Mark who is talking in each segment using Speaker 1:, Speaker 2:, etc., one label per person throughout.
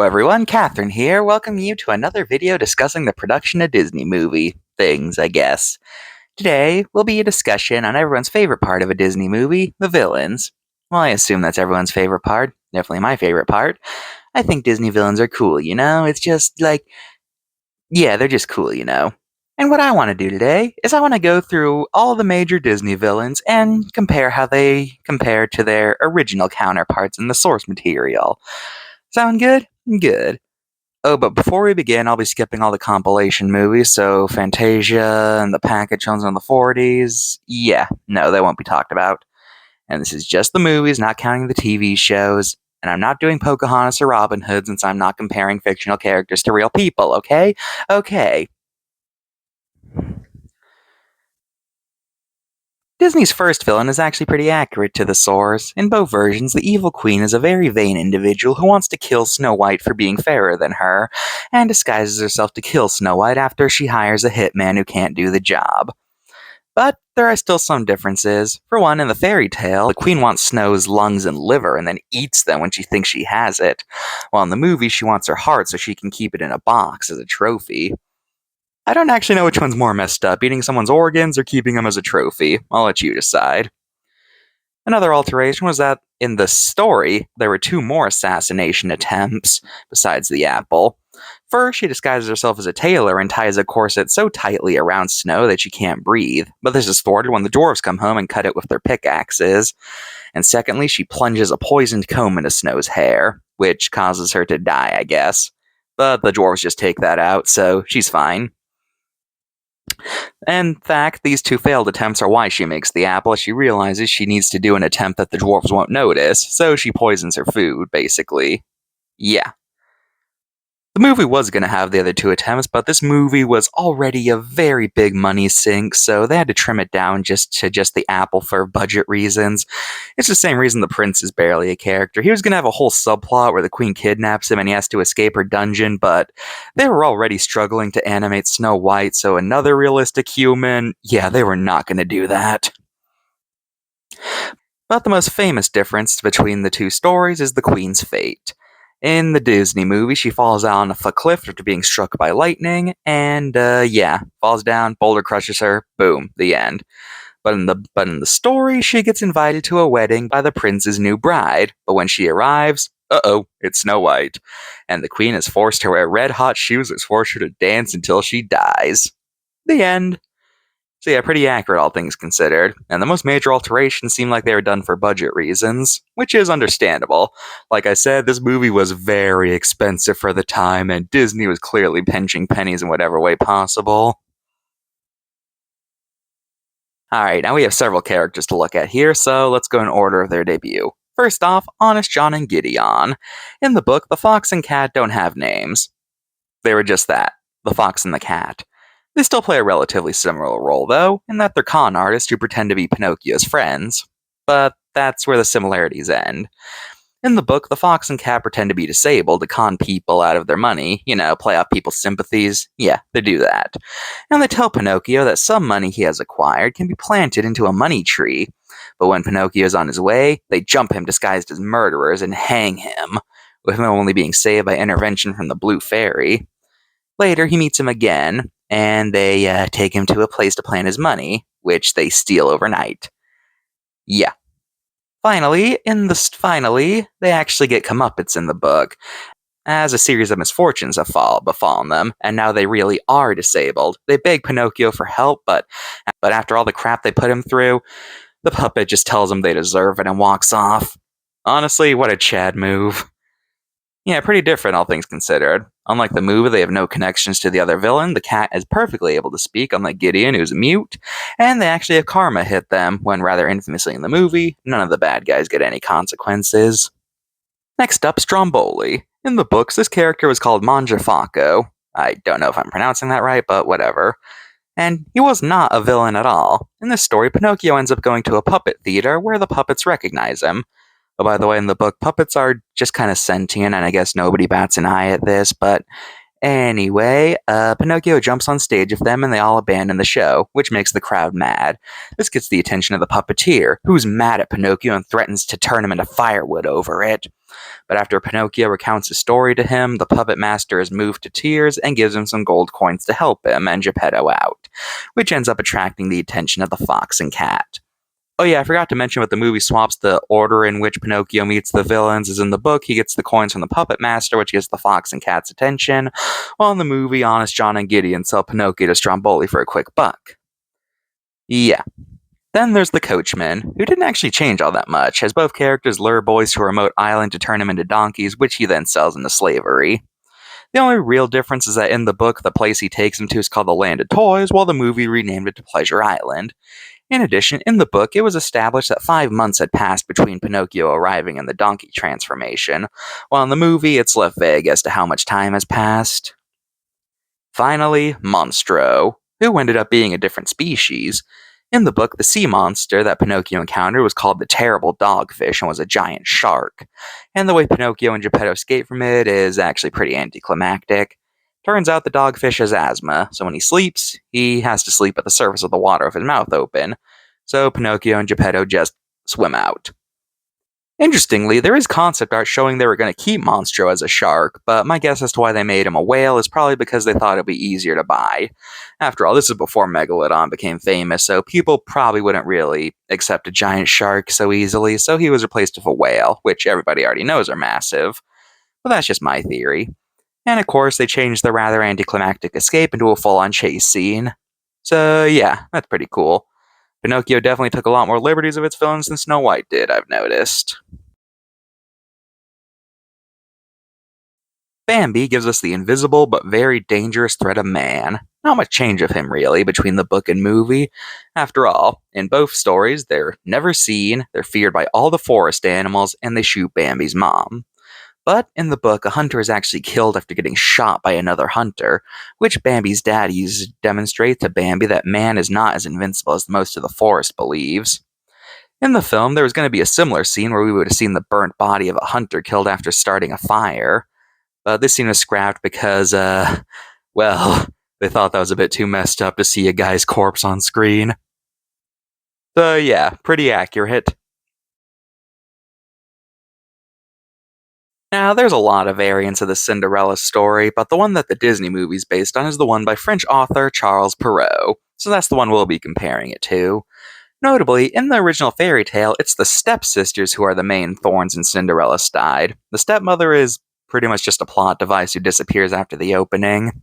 Speaker 1: everyone, Catherine here, welcoming you to another video discussing the production of Disney movie things, I guess. Today will be a discussion on everyone's favorite part of a Disney movie, the villains. Well, I assume that's everyone's favorite part, definitely my favorite part. I think Disney villains are cool, it's just they're just cool, And what I want to do today is I want to go through all the major Disney villains and compare how they compare to their original counterparts in the source material. Sound good? Good. Oh, but before we begin, I'll be skipping all the compilation movies, so Fantasia and the package ones in the 40s. Yeah, no, they won't be talked about. And this is just the movies, not counting the TV shows. And I'm not doing Pocahontas or Robin Hood since I'm not comparing fictional characters to real people, okay? Okay. Disney's first villain is actually pretty accurate to the source. In both versions, the evil queen is a very vain individual who wants to kill Snow White for being fairer than her, and disguises herself to kill Snow White after she hires a hitman who can't do the job. But there are still some differences. For one, in the fairy tale, the queen wants Snow's lungs and liver and then eats them when she thinks she has it, while in the movie she wants her heart so she can keep it in a box as a trophy. I don't actually know which one's more messed up, eating someone's organs or keeping them as a trophy. I'll let you decide. Another alteration was that in the story, there were two more assassination attempts, besides the apple. First, she disguises herself as a tailor and ties a corset so tightly around Snow that she can't breathe, but this is thwarted when the dwarves come home and cut it with their pickaxes. And secondly, she plunges a poisoned comb into Snow's hair, which causes her to die, I guess. But the dwarves just take that out, so she's fine. In fact, these two failed attempts are why she makes the apple. She realizes she needs to do an attempt that the dwarves won't notice, so she poisons her food, basically. Yeah. The movie was going to have the other two attempts, but this movie was already a very big money sink, so they had to trim it down to just the apple for budget reasons. It's the same reason the prince is barely a character. He was going to have a whole subplot where the queen kidnaps him and he has to escape her dungeon, but they were already struggling to animate Snow White, so another realistic human, they were not going to do that. But the most famous difference between the two stories is the queen's fate. In the Disney movie, she falls down off a cliff after being struck by lightning, and falls down, boulder crushes her, boom, the end. But in the story, she gets invited to a wedding by the prince's new bride, but when she arrives, it's Snow White. And the queen has forced her to wear red-hot shoes that's forced her to dance until she dies. The end. So yeah, pretty accurate all things considered, and the most major alterations seem like they were done for budget reasons, which is understandable. Like I said, this movie was very expensive for the time, and Disney was clearly pinching pennies in whatever way possible. Alright, now we have several characters to look at here, so let's go in order of their debut. First off, Honest John and Gideon. In the book, the fox and cat don't have names. They were just that, the fox and the cat. They still play a relatively similar role, though, in that they're con artists who pretend to be Pinocchio's friends. But that's where the similarities end. In the book, the fox and cat pretend to be disabled to con people out of their money, play off people's sympathies. Yeah, they do that. And they tell Pinocchio that some money he has acquired can be planted into a money tree. But when Pinocchio's on his way, they jump him disguised as murderers and hang him, with him only being saved by intervention from the Blue Fairy. Later, he meets him again, and they take him to a place to plant his money, which they steal overnight. Yeah. Finally, they actually get comeuppance in the book, as a series of misfortunes have befallen them, and now they really are disabled. They beg Pinocchio for help, but after all the crap they put him through, the puppet just tells them they deserve it and walks off. Honestly, what a Chad move. Yeah, pretty different, all things considered. Unlike the movie, they have no connections to the other villain. The cat is perfectly able to speak, unlike Gideon, who's mute. And they actually have karma hit them, when rather infamously in the movie, none of the bad guys get any consequences. Next up, Stromboli. In the books, this character was called Mangiafoco. I don't know if I'm pronouncing that right, but whatever. And he was not a villain at all. In this story, Pinocchio ends up going to a puppet theater where the puppets recognize him. Oh, by the way, in the book, puppets are just kind of sentient, and I guess nobody bats an eye at this, but anyway, Pinocchio jumps on stage with them, and they all abandon the show, which makes the crowd mad. This gets the attention of the puppeteer, who's mad at Pinocchio and threatens to turn him into firewood over it. But after Pinocchio recounts his story to him, the puppet master is moved to tears and gives him some gold coins to help him and Geppetto out, which ends up attracting the attention of the fox and cat. Oh yeah, I forgot to mention what the movie swaps the order in which Pinocchio meets the villains is in the book. He gets the coins from the puppet master, which gets the fox and cat's attention, while in the movie, Honest John and Gideon sell Pinocchio to Stromboli for a quick buck. Yeah. Then there's the coachman, who didn't actually change all that much, as both characters lure boys to a remote island to turn them into donkeys, which he then sells into slavery. The only real difference is that in the book, the place he takes them to is called the Land of Toys, while the movie renamed it to Pleasure Island. In addition, in the book, it was established that 5 months had passed between Pinocchio arriving and the donkey transformation, while in the movie, it's left vague as to how much time has passed. Finally, Monstro, who ended up being a different species. In the book, the sea monster that Pinocchio encountered was called the Terrible Dogfish and was a giant shark. And the way Pinocchio and Geppetto escape from it is actually pretty anticlimactic. Turns out the dogfish has asthma, so when he sleeps, he has to sleep at the surface of the water with his mouth open. So Pinocchio and Geppetto just swim out. Interestingly, there is concept art showing they were going to keep Monstro as a shark, but my guess as to why they made him a whale is probably because they thought it'd be easier to buy. After all, this is before Megalodon became famous, so people probably wouldn't really accept a giant shark so easily, so he was replaced with a whale, which everybody already knows are massive. But that's just my theory. And of course, they changed the rather anticlimactic escape into a full-on chase scene. So yeah, that's pretty cool. Pinocchio definitely took a lot more liberties of its villains than Snow White did, I've noticed. Bambi gives us the invisible but very dangerous threat of man. Not much change of him, really, between the book and movie. After all, in both stories, they're never seen, they're feared by all the forest animals, and they shoot Bambi's mom. But in the book, a hunter is actually killed after getting shot by another hunter, which Bambi's dad uses to demonstrate to Bambi that man is not as invincible as most of the forest believes. In the film, there was going to be a similar scene where we would have seen the burnt body of a hunter killed after starting a fire. But this scene was scrapped because, well, they thought that was a bit too messed up to see a guy's corpse on screen. So yeah, pretty accurate. Now, there's a lot of variants of the Cinderella story, but the one that the Disney movie's based on is the one by French author Charles Perrault, so that's the one we'll be comparing it to. Notably, in the original fairy tale, it's the stepsisters who are the main thorns in Cinderella's side. The stepmother is pretty much just a plot device who disappears after the opening.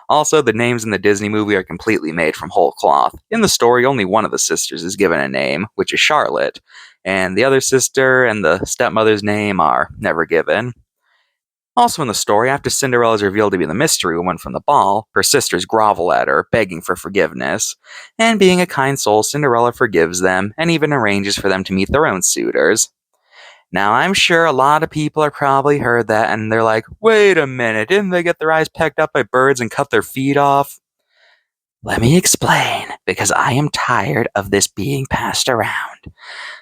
Speaker 1: Also, the names in the Disney movie are completely made from whole cloth. In the story, only one of the sisters is given a name, which is Charlotte, and the other sister and the stepmother's name are never given. Also in the story, after Cinderella is revealed to be the mystery woman from the ball, her sisters grovel at her, begging for forgiveness. And being a kind soul, Cinderella forgives them, and even arranges for them to meet their own suitors. Now, I'm sure a lot of people have probably heard that, and they're like, wait a minute, didn't they get their eyes pecked up by birds and cut their feet off? Let me explain, because I am tired of this being passed around.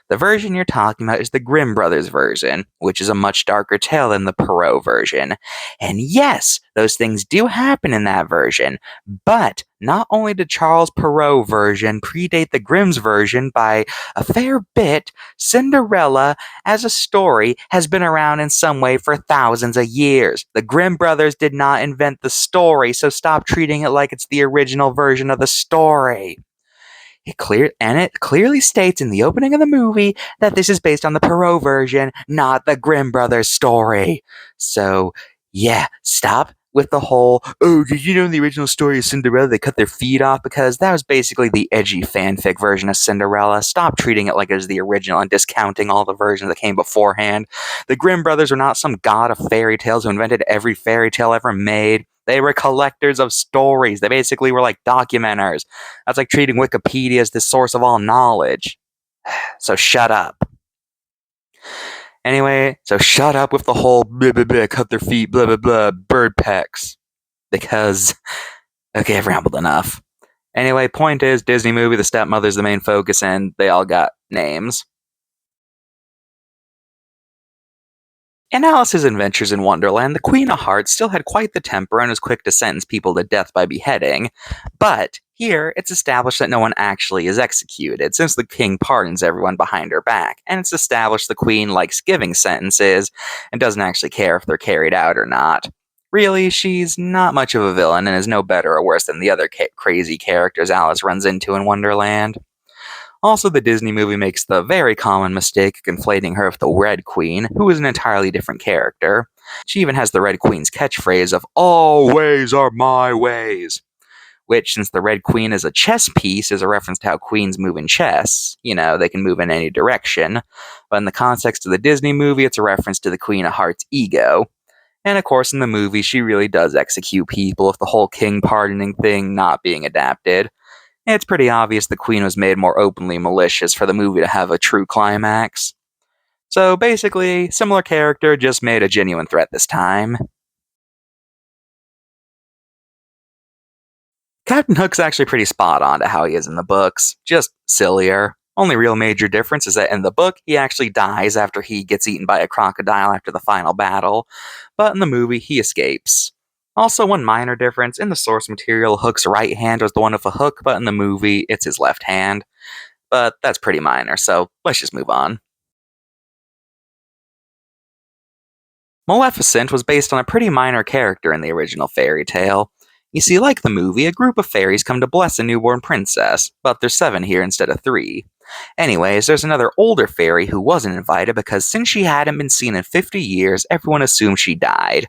Speaker 1: The version you're talking about is the Grimm brothers version, which is a much darker tale than the Perrault version. And yes, those things do happen in that version, but not only did Charles Perrault version predate the Grimm's version by a fair bit, Cinderella as a story has been around in some way for thousands of years. The Grimm brothers did not invent the story, so stop treating it like it's the original version of the story. It clearly states in the opening of the movie that this is based on the Perrault version, not the Grimm brothers story. So, yeah, stop with the whole, oh, did you know in the original story of Cinderella they cut their feet off? Because that was basically the edgy fanfic version of Cinderella. Stop treating it like it was the original and discounting all the versions that came beforehand. The Grimm brothers were not some god of fairy tales who invented every fairy tale ever made. They were collectors of stories. They basically were like documenters. That's like treating Wikipedia as the source of all knowledge. So shut up. Anyway, so shut up with the whole blah blah blah, cut their feet, blah blah blah, bird pecks. Because, okay, I've rambled enough. Anyway, point is, Disney movie, the stepmother's the main focus, and they all got names. In Alice's adventures in Wonderland, the Queen of Hearts still had quite the temper and was quick to sentence people to death by beheading, but Here, it's established that no one actually is executed, since the king pardons everyone behind her back, and it's established the queen likes giving sentences and doesn't actually care if they're carried out or not. Really, she's not much of a villain and is no better or worse than the other crazy characters Alice runs into in Wonderland. Also, the Disney movie makes the very common mistake of conflating her with the Red Queen, who is an entirely different character. She even has the Red Queen's catchphrase of, "All ways are my ways," which, since the Red Queen is a chess piece, is a reference to how queens move in chess. You know, they can move in any direction. But in the context of the Disney movie, it's a reference to the Queen of Hearts' ego. And of course, in the movie, she really does execute people, with the whole king pardoning thing not being adapted. It's pretty obvious the Queen was made more openly malicious for the movie to have a true climax. So basically, similar character, just made a genuine threat this time. Captain Hook's actually pretty spot on to how he is in the books, just sillier. Only real major difference is that in the book, he actually dies after he gets eaten by a crocodile after the final battle, but in the movie, he escapes. Also, one minor difference, in the source material, Hook's right hand was the one with a hook, but in the movie, it's his left hand. But that's pretty minor, so let's just move on. Maleficent was based on a pretty minor character in the original fairy tale. You see, like the movie, a group of fairies come to bless a newborn princess, but there's 7 here instead of 3. Anyways, there's another older fairy who wasn't invited because since she hadn't been seen in 50 years, everyone assumed she died.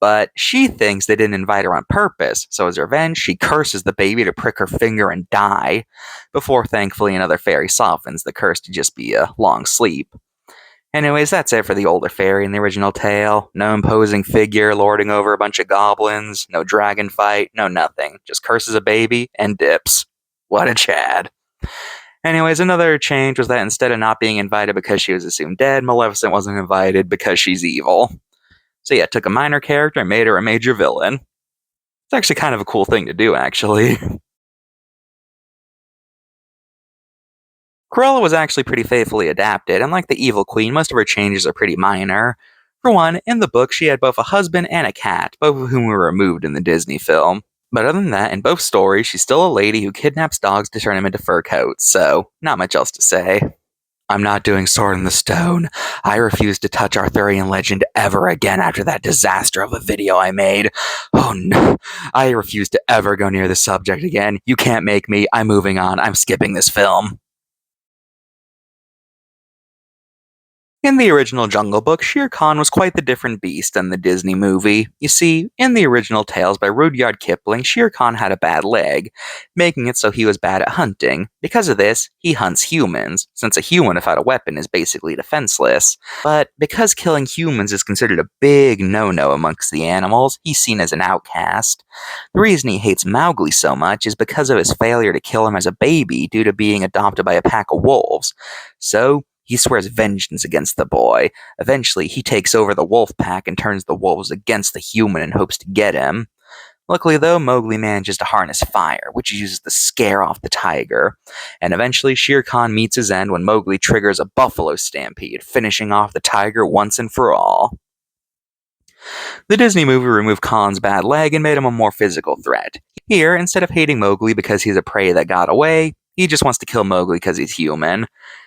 Speaker 1: But she thinks they didn't invite her on purpose, so as revenge, she curses the baby to prick her finger and die, before thankfully another fairy softens the curse to just be a long sleep. Anyways, that's it for the older fairy in the original tale. No imposing figure lording over a bunch of goblins, no dragon fight, no nothing. Just curses a baby and dips. What a Chad. Anyways, another change was that instead of not being invited because she was assumed dead, Maleficent wasn't invited because she's evil. So yeah, took a minor character and made her a major villain. It's actually kind of a cool thing to do, actually. Cruella was actually pretty faithfully adapted, and like the Evil Queen, most of her changes are pretty minor. For one, in the book, she had both a husband and a cat, both of whom were removed in the Disney film. But other than that, in both stories, she's still a lady who kidnaps dogs to turn them into fur coats, so not much else to say. I'm not doing Sword in the Stone. I refuse to touch Arthurian legend ever again after that disaster of a video I made. Oh no, I refuse to ever go near the subject again. You can't make me. I'm moving on. I'm skipping this film. In the original Jungle Book, Shere Khan was quite the different beast than the Disney movie. You see, in the original tales by Rudyard Kipling, Shere Khan had a bad leg, making it so he was bad at hunting. Because of this, he hunts humans, since a human without a weapon is basically defenseless. But because killing humans is considered a big no-no amongst the animals, he's seen as an outcast. The reason he hates Mowgli so much is because of his failure to kill him as a baby due to being adopted by a pack of wolves. So, he swears vengeance against the boy. Eventually, he takes over the wolf pack and turns the wolves against the human in hopes to get him. Luckily, though, Mowgli manages to harness fire, which he uses to scare off the tiger. And eventually, Shere Khan meets his end when Mowgli triggers a buffalo stampede, finishing off the tiger once and for all. The Disney movie removed Khan's bad leg and made him a more physical threat. Here, instead of hating Mowgli because he's a prey that got away, he just wants to kill Mowgli because he's human.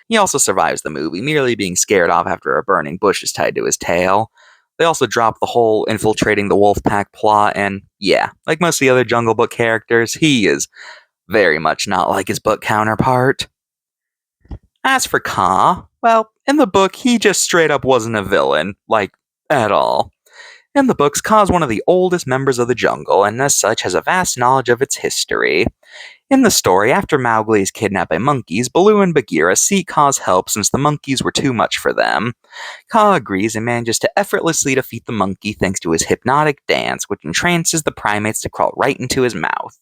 Speaker 1: He also survives the movie, merely being scared off after a burning bush is tied to his tail. They also drop the whole infiltrating the wolf pack plot, and yeah, like most of the other Jungle Book characters, he is very much not like his book counterpart. As for Kaa, well, in the book, he just straight up wasn't a villain, like, at all. In the books, Kaa is one of the oldest members of the jungle, and as such has a vast knowledge of its history. In the story, after Mowgli is kidnapped by monkeys, Baloo and Bagheera seek Kaa's help since the monkeys were too much for them. Kaa agrees and manages to effortlessly defeat the monkey thanks to his hypnotic dance, which entrances the primates to crawl right into his mouth.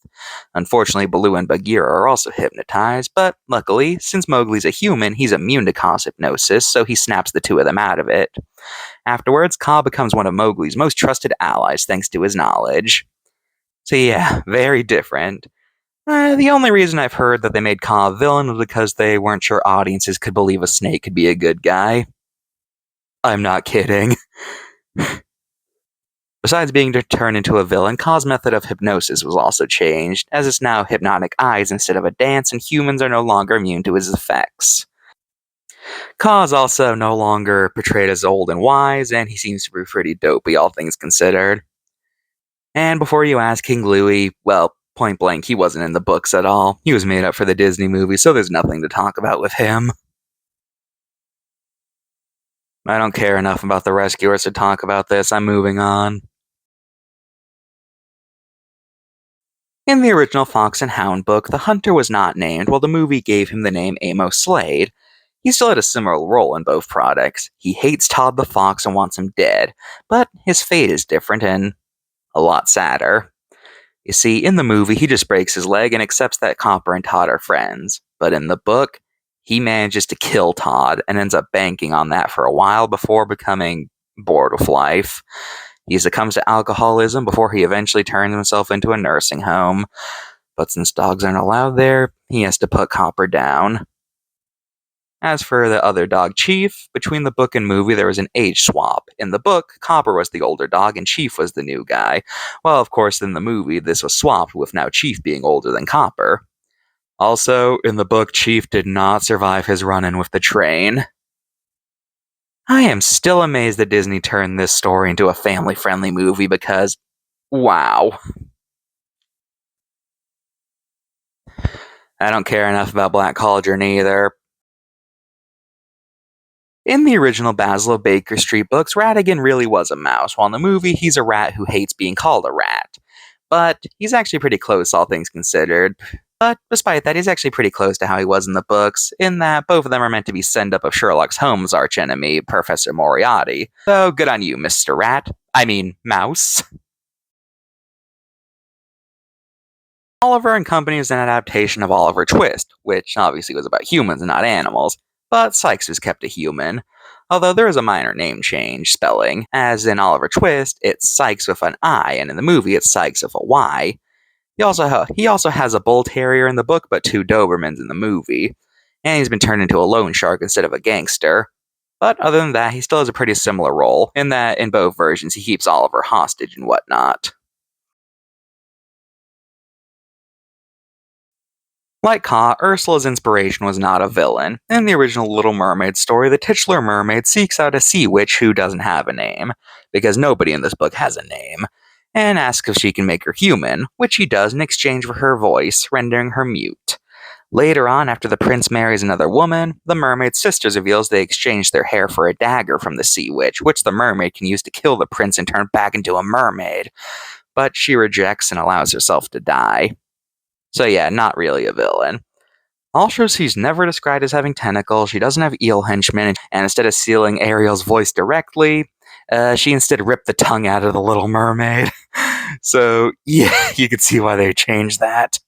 Speaker 1: Unfortunately, Baloo and Bagheera are also hypnotized, but luckily, since Mowgli's a human, he's immune to Kaa's hypnosis, so he snaps the two of them out of it. Afterwards, Kaa becomes one of Mowgli's most trusted allies thanks to his knowledge. So yeah, very different. The only reason I've heard that they made Kaa a villain was because they weren't sure audiences could believe a snake could be a good guy. I'm not kidding. Besides being turned into a villain, Ka's method of hypnosis was also changed, as it's now hypnotic eyes instead of a dance, and humans are no longer immune to his effects. Ka is also no longer portrayed as old and wise, and he seems to be pretty dopey, all things considered. And before you ask, King Louie, well, point blank, he wasn't in the books at all. He was made up for the Disney movie, so there's nothing to talk about with him. I don't care enough about the rescuers to talk about this. I'm moving on. In the original Fox and Hound book, the hunter was not named, while the movie gave him the name Amos Slade. He still had a similar role in both products. He hates Todd the Fox and wants him dead, but his fate is different and a lot sadder. You see, in the movie, he just breaks his leg and accepts that Copper and Todd are friends. But in the book, he manages to kill Todd and ends up banking on that for a while before becoming bored with life. He succumbs to alcoholism before he eventually turns himself into a nursing home. But since dogs aren't allowed there, he has to put Copper down. As for the other dog, Chief, between the book and movie there was an age swap. In the book, Copper was the older dog and Chief was the new guy. Well, of course, in the movie, this was swapped with now Chief being older than Copper. Also, in the book, Chief did not survive his run-in with the train. I am still amazed that Disney turned this story into a family-friendly movie because, wow. I don't care enough about Black Cauldron either. In the original Basil of Baker Street books, Ratigan really was a mouse, while in the movie, he's a rat who hates being called a rat. But he's actually pretty close, all things considered. But despite that, he's actually pretty close to how he was in the books, in that both of them are meant to be send-up of Sherlock Holmes' archenemy, Professor Moriarty. So good on you, Mr. Rat. I mean, Mouse. Oliver and Company is an adaptation of Oliver Twist, which obviously was about humans and not animals, but Sykes was kept a human. Although there is a minor name change, spelling, as in Oliver Twist, it's Sykes with an I, and in the movie it's Sykes with a Y. He also has a bull terrier in the book, but two Dobermans in the movie. And he's been turned into a loan shark instead of a gangster. But other than that, he still has a pretty similar role, in that in both versions he keeps Oliver hostage and whatnot. Like Ka, Ursula's inspiration was not a villain. In the original Little Mermaid story, the titular mermaid seeks out a sea witch who doesn't have a name, because nobody in this book has a name, and asks if she can make her human, which she does in exchange for her voice, rendering her mute. Later on, after the prince marries another woman, the mermaid's sisters reveals they exchanged their hair for a dagger from the sea witch, which the mermaid can use to kill the prince and turn back into a mermaid. But she rejects and allows herself to die. So yeah, not really a villain. Also, she's never described as having tentacles, she doesn't have eel henchmen, and instead of stealing Ariel's voice directly, she instead ripped the tongue out of the Little Mermaid. So, yeah, you can see why they changed that.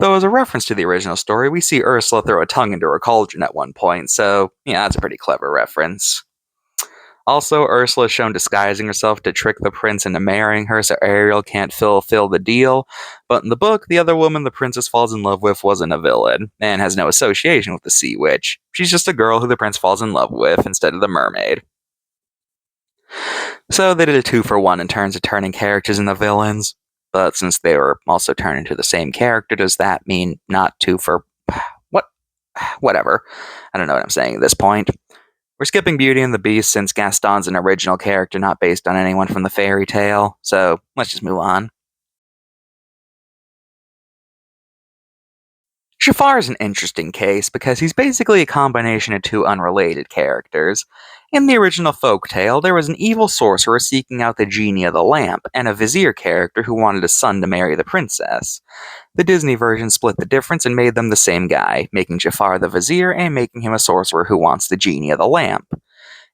Speaker 1: Though as a reference to the original story, we see Ursula throw a tongue into her cauldron at one point, so yeah, that's a pretty clever reference. Also, Ursula is shown disguising herself to trick the prince into marrying her so Ariel can't fulfill the deal, but in the book, the other woman the princess falls in love with wasn't a villain, and has no association with the sea witch. She's just a girl who the prince falls in love with instead of the mermaid. So they did a 2-for-1 in terms of turning characters into villains, but since they were also turned into the same character, does that mean not 2 for... what? Whatever. I don't know what I'm saying at this point. We're skipping Beauty and the Beast since Gaston's an original character not based on anyone from the fairy tale, so let's just move on. Jafar is an interesting case because he's basically a combination of two unrelated characters. In the original folktale, there was an evil sorcerer seeking out the genie of the lamp, and a vizier character who wanted a son to marry the princess. The Disney version split the difference and made them the same guy, making Jafar the vizier and making him a sorcerer who wants the genie of the lamp.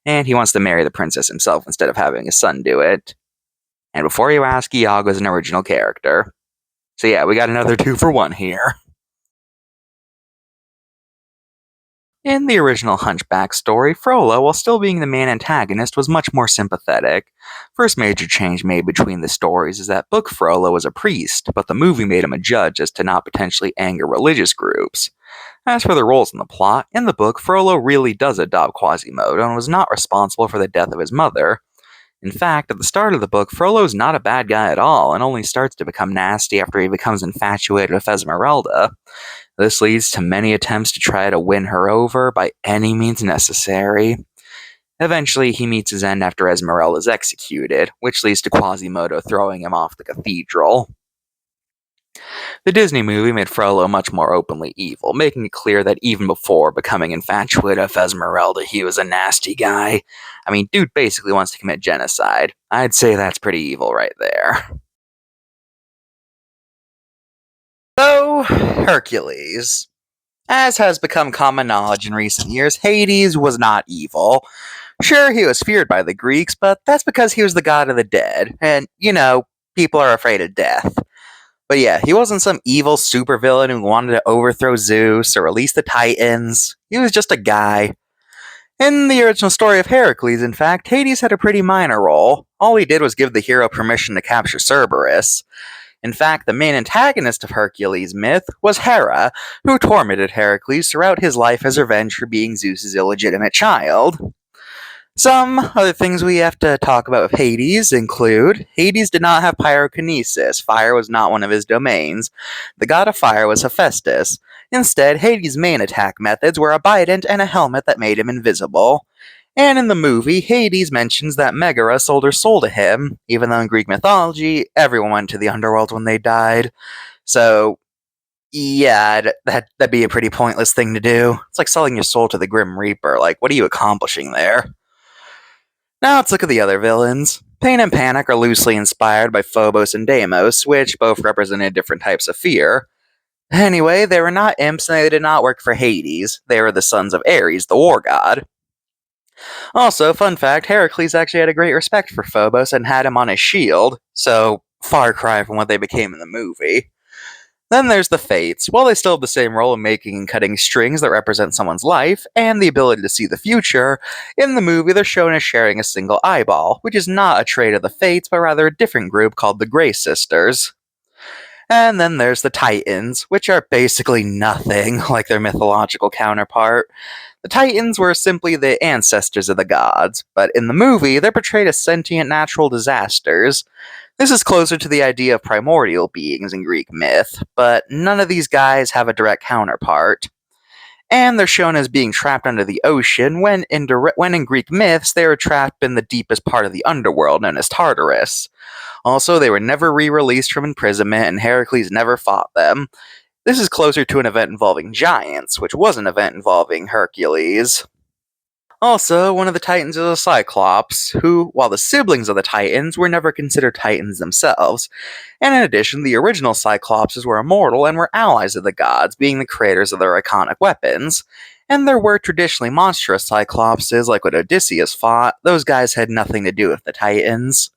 Speaker 1: And he wants to marry the princess himself instead of having his son do it. And before you ask, Iago's an original character. So yeah, we got another 2-for-1 here. In the original Hunchback story, Frollo, while still being the main antagonist, was much more sympathetic. First major change made between the stories is that book Frollo was a priest, but the movie made him a judge as to not potentially anger religious groups. As for the roles in the plot, in the book, Frollo really does adopt Quasimodo and was not responsible for the death of his mother. In fact, at the start of the book, Frollo's not a bad guy at all, and only starts to become nasty after he becomes infatuated with Esmeralda. This leads to many attempts to try to win her over by any means necessary. Eventually, he meets his end after Esmeralda is executed, which leads to Quasimodo throwing him off the cathedral. The Disney movie made Frollo much more openly evil, making it clear that even before becoming infatuated with Esmeralda, he was a nasty guy. I mean, dude basically wants to commit genocide. I'd say that's pretty evil right there. So, Hercules. As has become common knowledge in recent years, Hades was not evil. Sure, he was feared by the Greeks, but that's because he was the god of the dead, and, people are afraid of death. But yeah, he wasn't some evil supervillain who wanted to overthrow Zeus or release the Titans. He was just a guy. In the original story of Hercules, in fact, Hades had a pretty minor role. All he did was give the hero permission to capture Cerberus. In fact, the main antagonist of Hercules' myth was Hera, who tormented Hercules throughout his life as revenge for being Zeus's illegitimate child. Some other things we have to talk about with Hades include Hades did not have pyrokinesis. Fire was not one of his domains. The god of fire was Hephaestus. Instead, Hades' main attack methods were a bident and a helmet that made him invisible. And in the movie, Hades mentions that Megara sold her soul to him, even though in Greek mythology, everyone went to the underworld when they died. So, yeah, that'd be a pretty pointless thing to do. It's like selling your soul to the Grim Reaper. Like, what are you accomplishing there? Now let's look at the other villains. Pain and Panic are loosely inspired by Phobos and Deimos, which both represented different types of fear. Anyway, they were not imps and they did not work for Hades. They were the sons of Ares, the war god. Also, fun fact, Heracles actually had a great respect for Phobos and had him on his shield, so far cry from what they became in the movie. Then there's the Fates. While they still have the same role in making and cutting strings that represent someone's life, and the ability to see the future, in the movie they're shown as sharing a single eyeball, which is not a trait of the Fates, but rather a different group called the Grey Sisters. And then there's the Titans, which are basically nothing like their mythological counterpart. The Titans were simply the ancestors of the gods, but in the movie they're portrayed as sentient natural disasters. This is closer to the idea of primordial beings in Greek myth, but none of these guys have a direct counterpart. And they're shown as being trapped under the ocean, when in Greek myths they were trapped in the deepest part of the underworld, known as Tartarus. Also, they were never re-released from imprisonment, and Heracles never fought them. This is closer to an event involving giants, which was an event involving Hercules. Also, one of the Titans is a Cyclops, who, while the siblings of the Titans, were never considered Titans themselves. And in addition, the original Cyclopses were immortal and were allies of the gods, being the creators of their iconic weapons. And there were traditionally monstrous Cyclopses, like what Odysseus fought. Those guys had nothing to do with the Titans.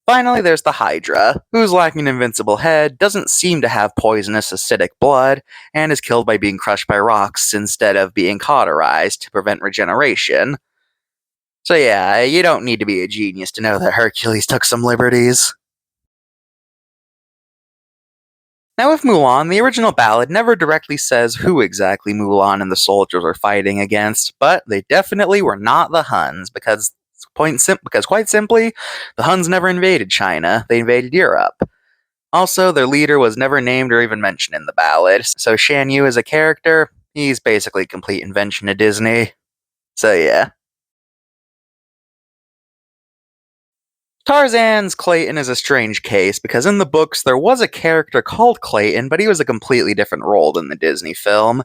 Speaker 1: Finally, there's the Hydra, who's lacking an invincible head, doesn't seem to have poisonous acidic blood, and is killed by being crushed by rocks instead of being cauterized to prevent regeneration. So yeah, you don't need to be a genius to know that Hercules took some liberties. Now with Mulan, the original ballad never directly says who exactly Mulan and the soldiers were fighting against, but they definitely were not the Huns, because quite simply, the Huns never invaded China, they invaded Europe. Also, their leader was never named or even mentioned in the ballad, so Shan Yu as a character, he's basically a complete invention of Disney. So yeah. Tarzan's Clayton is a strange case, because in the books there was a character called Clayton, but he was a completely different role than the Disney film.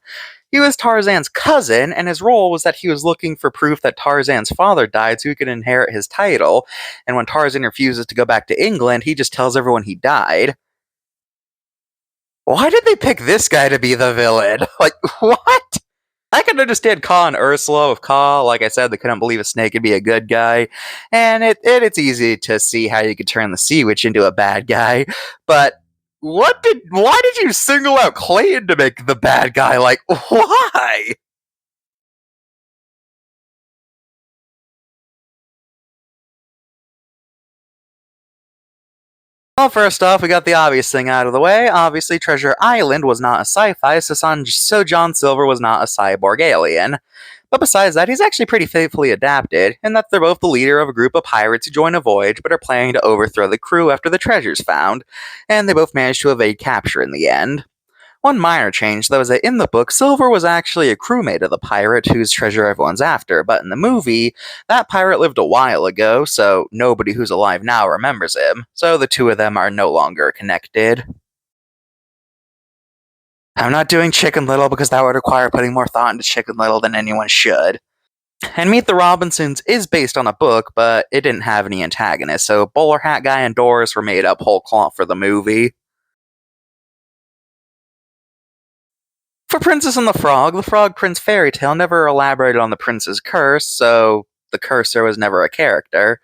Speaker 1: He was Tarzan's cousin, and his role was that he was looking for proof that Tarzan's father died so he could inherit his title, and when Tarzan refuses to go back to England, he just tells everyone he died. Why did they pick this guy to be the villain? Like, what? I can understand Kaa and Ursula. With Kaa, like I said, they couldn't believe a snake could be a good guy, and it's easy to see how you could turn the sea witch into a bad guy, but why did you single out Clayton to make the bad guy? Like, why? Well, first off, we got the obvious thing out of the way. Obviously, Treasure Island was not a sci-fi, so John Silver was not a cyborg alien. But besides that, he's actually pretty faithfully adapted, in that they're both the leader of a group of pirates who join a voyage but are planning to overthrow the crew after the treasure's found, and they both manage to evade capture in the end. One minor change, though, is that in the book, Silver was actually a crewmate of the pirate whose treasure everyone's after, but in the movie, that pirate lived a while ago, so nobody who's alive now remembers him, so the two of them are no longer connected. I'm not doing Chicken Little because that would require putting more thought into Chicken Little than anyone should. And Meet the Robinsons is based on a book, but it didn't have any antagonists, so Bowler Hat Guy and Doris were made up whole cloth for the movie. For Princess and the Frog Prince fairy tale never elaborated on the prince's curse, so the cursor was never a character.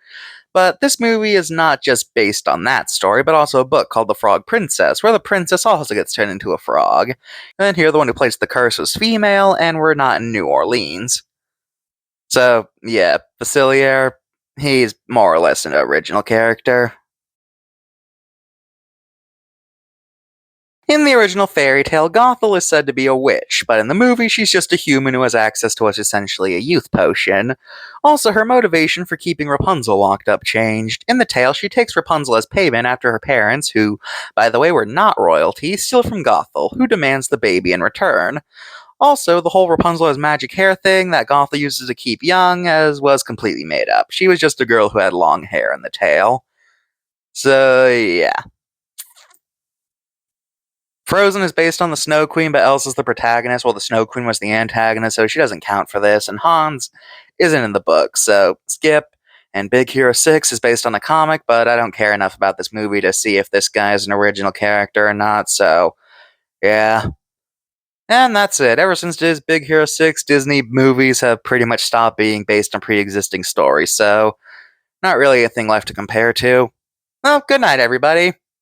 Speaker 1: But this movie is not just based on that story, but also a book called The Frog Princess, where the princess also gets turned into a frog. And here the one who plays the curse was female, and we're not in New Orleans. So, yeah, Facilier, he's more or less an original character. In the original fairy tale, Gothel is said to be a witch, but in the movie, she's just a human who has access to what's essentially a youth potion. Also, her motivation for keeping Rapunzel locked up changed. In the tale, she takes Rapunzel as payment after her parents, who, by the way, were not royalty, steal from Gothel, who demands the baby in return. Also, the whole Rapunzel has magic hair thing that Gothel uses to keep young, as was completely made up. She was just a girl who had long hair in the tale. So, yeah. Frozen is based on the Snow Queen, but Elsa's the protagonist, while the Snow Queen was the antagonist, so she doesn't count for this. And Hans isn't in the book, so skip. And Big Hero 6 is based on a comic, but I don't care enough about this movie to see if this guy is an original character or not, so yeah. And that's it. Ever since Big Hero 6, Disney movies have pretty much stopped being based on pre-existing stories, so not really a thing left to compare to. Well, good night, everybody.